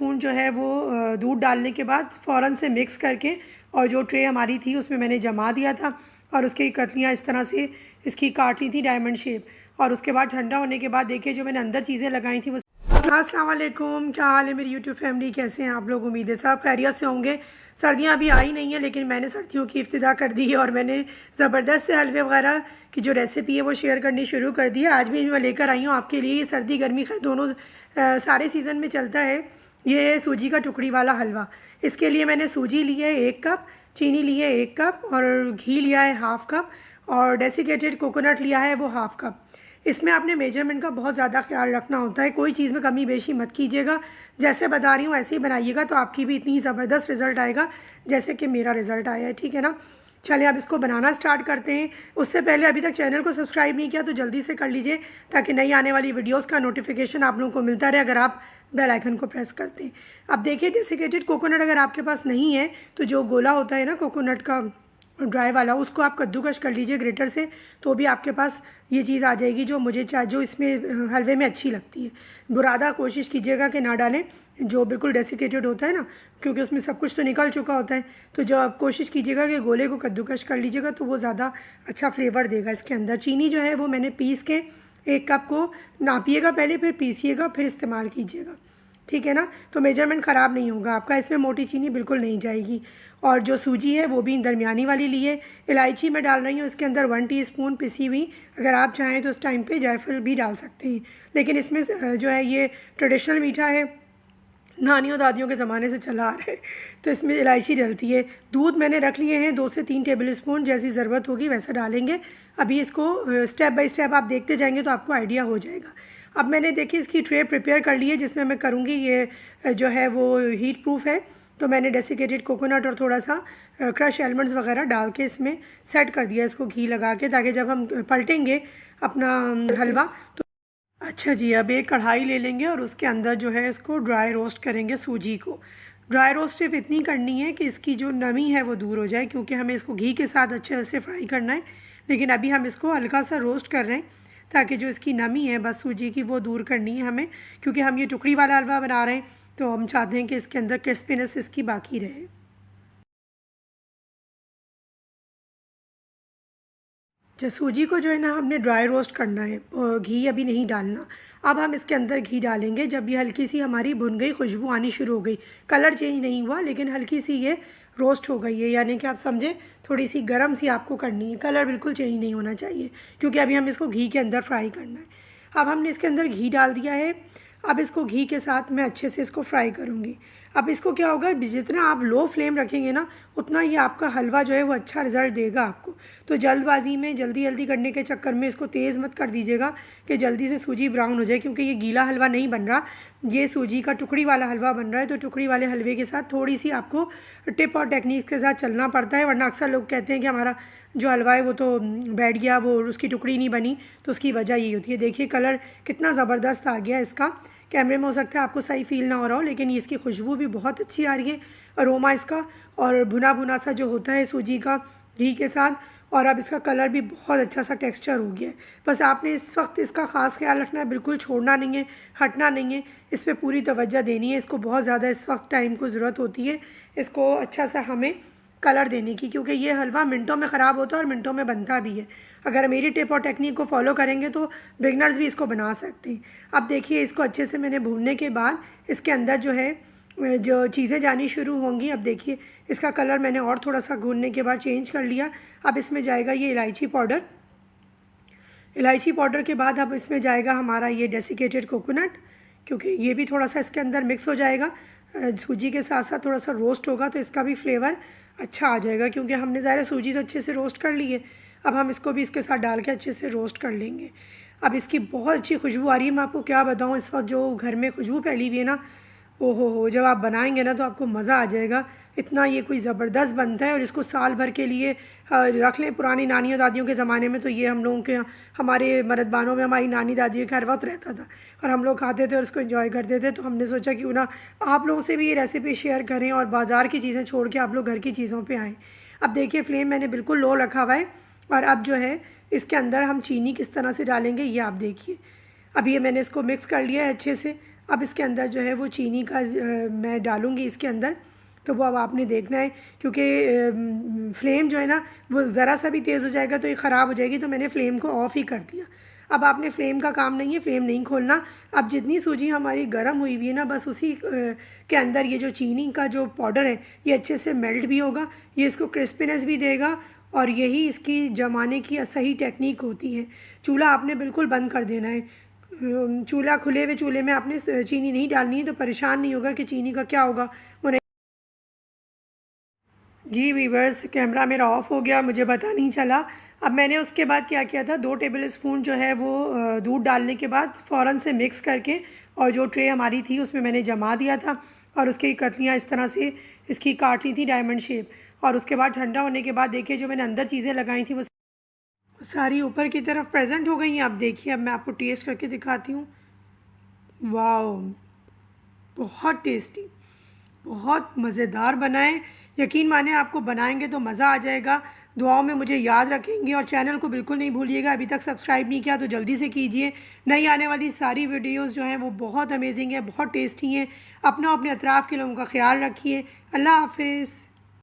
Tablespoon जो है वो दूध डालने के बाद फ़ौरन से मिक्स करके और जो ट्रे हमारी थी उसमें मैंने जमा दिया था और उसकी कतलियाँ इस तरह से इसकी काट ली थी डायमंड शेप। और उसके बाद ठंडा होने के बाद देखिए जो मैंने अंदर चीज़ें लगाई थी वो। अस्सलाम वालेकुम, क्या हाल है मेरी यूट्यूब फैमिली, कैसे हैं आप लोग? उम्मीद है सब खैरियत से होंगे। सर्दियाँ अभी आई नहीं हैं लेकिन मैंने सर्दियों की इब्तिदा कर दी है और मैंने ज़बरदस्त से हलवे वगैरह की जो रेसिपी है वो शेयर करनी शुरू कर दी है। आज भी मैं लेकर आई हूँ आपके लिए, सर्दी गर्मी दोनों सारे सीज़न में चलता है। ये है सूजी का टुकड़ी वाला हलवा। इसके लिए मैंने सूजी ली है 1 कप, चीनी ली है 1 कप और घी लिया है हाफ़ कप और डेसिकेटेड कोकोनट लिया है वो हाफ़ कप। इसमें आपने मेजरमेंट का बहुत ज़्यादा ख्याल रखना होता है, कोई चीज़ में कमी बेशी मत कीजिएगा। जैसे बता रही हूँ ऐसे ही बनाइएगा तो आपकी भी इतनी ज़बरदस्त रिज़ल्ट आएगा जैसे कि मेरा रिज़ल्ट आया है, ठीक है ना। चलिए अब इसको बनाना स्टार्ट करते हैं। उससे पहले अभी तक चैनल को सब्सक्राइब नहीं किया तो जल्दी से कर लीजिए ताकि नई आने वाली वीडियोज़ का नोटिफिकेशन आप लोगों को मिलता रहे अगर आप बेल आइकन को प्रेस करते हैं। अब देखिए डेसिकेटेड कोकोनट अगर आपके पास नहीं है तो जो गोला होता है ना कोकोनट का ड्राई वाला, उसको आप कद्दूकश कर लीजिए ग्रेटर से, तो भी आपके पास ये चीज़ आ जाएगी जो मुझे जो इसमें हलवे में अच्छी लगती है। बुरादा कोशिश कीजिएगा कि ना डालें जो बिल्कुल डेसिकेटेड होता है ना, क्योंकि उसमें सब कुछ तो निकल चुका होता है। तो जो आप कोशिश कीजिएगा कि गोले को कद्दूकश कर लीजिएगा तो वो ज़्यादा अच्छा फ्लेवर देगा इसके अंदर। चीनी जो है वो मैंने पीस के 1 कप को नापिएगा पहले, फिर पीसिएगा, फिर इस्तेमाल कीजिएगा, ठीक है ना। तो मेजरमेंट ख़राब नहीं होगा आपका, इसमें मोटी चीनी बिल्कुल नहीं जाएगी। और जो सूजी है वो भी दरमियानी वाली ली है। इलायची मैं डाल रही हूँ इसके अंदर 1 टीस्पून पिसी हुई। अगर आप चाहें तो उस टाइम पे जायफल भी डाल सकते हैं, लेकिन इसमें जो है ये ट्रेडिशनल मीठा है, नानियों दादियों के ज़माने से चला आ रहा है, तो इसमें इलायची डलती है। दूध मैंने रख लिए हैं 2 से 3 टेबलस्पून, जैसी ज़रूरत होगी वैसा डालेंगे। अभी इसको स्टेप बाय स्टेप आप देखते जाएंगे तो आपको आइडिया हो जाएगा। अब मैंने देखिए इसकी ट्रे प्रिपेयर कर ली है जिसमें मैं करूँगी, ये जो है वो हीट प्रूफ है। तो मैंने डेसिकेटेड कोकोनट और थोड़ा सा क्रश आलमंड्स वगैरह डाल के इसमें सेट कर दिया इसको घी लगा के, ताकि जब हम पलटेंगे अपना हलवा तो अच्छा जी। अब एक कढ़ाई ले लेंगे और उसके अंदर जो है इसको ड्राई रोस्ट करेंगे सूजी को। ड्राई रोस्ट सिर्फ इतनी करनी है कि इसकी जो नमी है वो दूर हो जाए, क्योंकि हमें इसको घी के साथ अच्छे से फ्राई करना है। लेकिन अभी हम इसको हल्का सा रोस्ट कर रहे हैं ताकि जो इसकी नमी है बस सूजी की वो दूर करनी है हमें, क्योंकि हम ये टुकड़ी वाला हलवा बना रहे हैं तो हम चाहते हैं कि इसके अंदर क्रिस्पीनेस इसकी बाकी रहे। जो सूजी को जो है ना हमने ड्राई रोस्ट करना है, घी अभी नहीं डालना। अब हम इसके अंदर घी डालेंगे जब ये हल्की सी हमारी भुन गई, खुशबू आनी शुरू हो गई, कलर चेंज नहीं हुआ लेकिन हल्की सी ये रोस्ट हो गई है, यानी कि आप समझे थोड़ी सी गर्म सी आपको करनी है, कलर बिल्कुल चेंज नहीं होना चाहिए क्योंकि अभी हम इसको घी के अंदर फ्राई करना है। अब हमने इसके अंदर घी डाल दिया है। अब इसको घी के साथ मैं अच्छे से इसको फ्राई करूँगी। अब इसको क्या होगा, जितना आप लो फ्लेम रखेंगे ना उतना ये आपका हलवा जो है वो अच्छा रिज़ल्ट देगा आपको। तो जल्दबाजी में जल्दी जल्दी करने के चक्कर में इसको तेज़ मत कर दीजिएगा कि जल्दी से सूजी ब्राउन हो जाए, क्योंकि ये गीला हलवा नहीं बन रहा, ये सूजी का टुकड़ी वाला हलवा बन रहा है। तो टुकड़ी वाले हलवे के साथ थोड़ी सी आपको टिप और टेक्निक के साथ चलना पड़ता है, वरना अक्सर लोग कहते हैं कि हमारा जो हलवा है वो तो बैठ गया, वो उसकी टुकड़ी नहीं बनी। तो उसकी वजह यही होती है। देखिए कलर कितना ज़बरदस्त आ गया इसका। कैमरे में हो सकता है आपको सही फील ना हो रहा हो, लेकिन इसकी खुशबू भी बहुत अच्छी आ रही है, अरोमा इसका, और भुना भुना सा जो होता है सूजी का घी के साथ। और अब इसका कलर भी बहुत अच्छा सा टेक्सचर हो गया है। बस आपने इस वक्त इसका ख़ास ख्याल रखना है, बिल्कुल छोड़ना नहीं है, हटना नहीं है, इस पर पूरी तवज्जो देनी है। इसको बहुत ज़्यादा इस वक्त टाइम को ज़रूरत होती है इसको अच्छा सा हमें कलर देने की, क्योंकि ये हलवा मिनटों में ख़राब होता है और मिनटों में बनता भी है। अगर मेरी टिप और टेक्निक को फॉलो करेंगे तो बिगनर्स भी इसको बना सकते हैं। अब देखिए इसको अच्छे से मैंने भूनने के बाद इसके अंदर जो है जो चीज़ें जानी शुरू होंगी। अब देखिए इसका कलर मैंने और थोड़ा सा भूनने के बाद चेंज कर लिया। अब इसमें जाएगा ये इलायची पाउडर। इलायची पाउडर के बाद अब इसमें जाएगा हमारा ये डेसिकेटेड कोकोनट, क्योंकि ये भी थोड़ा सा इसके अंदर मिक्स हो जाएगा, सूजी के साथ साथ थोड़ा सा रोस्ट होगा तो इसका भी फ्लेवर अच्छा आ जाएगा, क्योंकि हमने ज़ाहिर सूजी तो अच्छे से रोस्ट कर ली है। अब हम इसको भी इसके साथ डाल के अच्छे से रोस्ट कर लेंगे। अब इसकी बहुत अच्छी खुशबू आ रही है, मैं आपको क्या बताऊँ, इस वक्त जो घर में खुशबू फैली हुई है ना, ओहो हो, जब आप बनाएंगे ना तो आपको मज़ा आ जाएगा। इतना ये कोई ज़बरदस्त बनता है और इसको साल भर के लिए रख लें। पुरानी नानियों दादियों के ज़माने में तो ये हम लोगों के, हमारे मर्दबानों में हमारी नानी दादियों के हर वक्त रहता था और हम लोग खाते थे और उसको एंजॉय करते थे। तो हमने सोचा क्यों ना आप लोगों से भी ये रेसिपी शेयर करें और बाज़ार की चीज़ें छोड़ के आप लोग घर की चीज़ों पर आएँ। अब देखिए फ्लेम मैंने बिल्कुल लो रखा हुआ है और अब जो है इसके अंदर हम चीनी किस तरह से डालेंगे ये आप देखिए। अब ये मैंने इसको मिक्स कर लिया है अच्छे से। अब इसके अंदर जो है वो चीनी का मैं डालूँगी इसके अंदर। तो वो अब आपने देखना है, क्योंकि फ्लेम जो है ना वो ज़रा सा भी तेज़ हो जाएगा तो ये ख़राब हो जाएगी, तो मैंने फ़्लेम को ऑफ़ ही कर दिया। अब आपने फ्लेम का काम नहीं है, फ्लेम नहीं खोलना। अब जितनी सूजी हमारी गर्म हुई हुई है ना, बस उसी के अंदर ये जो चीनी का जो पाउडर है ये अच्छे से मेल्ट भी होगा, ये इसको क्रिस्पीनेस भी देगा, और यही इसकी जमाने की सही टेक्निक होती है। चूल्हा आपने बिल्कुल बंद कर देना है। चूल्हा खुले हुए चूल्हे में आपने चीनी नहीं डालनी है, तो परेशान नहीं होगा कि चीनी का क्या होगा वो। जी वीवर्स, कैमरा मेरा ऑफ़ हो गया, मुझे पता नहीं चला। अब मैंने उसके बाद क्या किया था, 2 टेबल स्पून जो है वो दूध डालने के बाद फ़ौरन से मिक्स करके, और जो ट्रे हमारी थी उसमें मैंने जमा दिया था, और उसकी कतलियाँ इस तरह से इसकी काट ली थी डायमंड शेप। और उसके बाद ठंडा होने के बाद देखिए जो मैंने अंदर चीज़ें लगाई थी वो सारी ऊपर की तरफ प्रेजेंट हो गई हैं। आप देखिए, अब मैं आपको टेस्ट करके दिखाती हूँ। वाओ, बहुत टेस्टी, बहुत मज़ेदार बना है। यकीन माने आपको बनाएंगे तो मज़ा आ जाएगा। दुआओं में मुझे याद रखेंगे, और चैनल को बिल्कुल नहीं भूलिएगा। अभी तक सब्सक्राइब नहीं किया तो जल्दी से कीजिए। नई आने वाली सारी वीडियोस जो हैं वो बहुत अमेजिंग है, बहुत टेस्टी हैं। अपना अपने अतराफ़ के लोगों का ख्याल रखिए। अल्लाह हाफिज़।